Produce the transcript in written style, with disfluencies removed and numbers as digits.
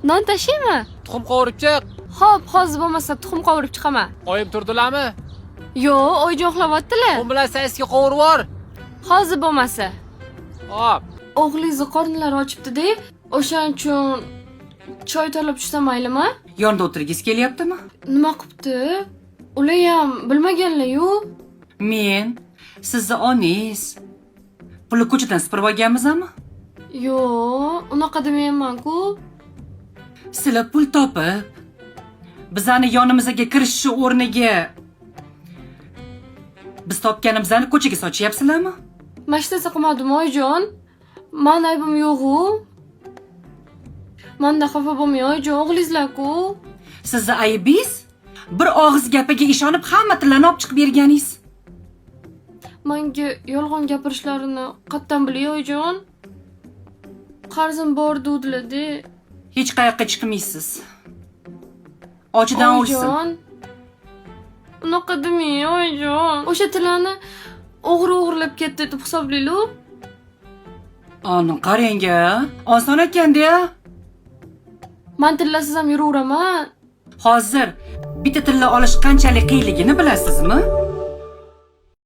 Non tashiymi? Tuxum qovurib chiq. Xo'p, hozir bo'lmasa tuxum qovurib chiqaman. Oyim turdilarmi? Yo'q, oyjon uxlayaptilar. Tuxum bilan sayisga qovurib yubor. Hozir bo'lmasa. Hop. O'g'lingizni qornlari ochibdi-da, o'shaning uchun choy tayyorlab tushsam maylimi? Yonda o'tirgisi kelyaptimi? Nima qilibdi? Ular ham bilmaganlar-yu. Men sizni onangiz pulni ko'chadan supurib olganmizmi? Yo'q, unaqa demayman-ku. Sizlar pul topib bizani yonimizga kirishishi o'rniga biz topganimizni ko'chaga sochyapsizlarmi? Mashtasa qilmadim oyjon. Men aybim yo'q-ku. Menda xafa bo'lmang oyjon, o'g'lingizlar-ku. Sizni aybingiz bir og'iz gapiga ishonib hamma tillarni olib chiqib berganingiz. Menga yolg'on gapirishlarini qattan bilay oyjon. Qarzim bor dedilar-da. Hech qayoqqa chiqmaysiz. Ochidan o'lsin. Oyjon. Unaqa demang oyjon. O'sha tillarni o'g'ri-o'g'irlab ketdi deb hisoblaylik. Ana qarang-a, oson ekan-da. Men tillarsiz ham yuraveraman. Hozir bitta tilla olish qanchalik qiyinligini bilasizmi?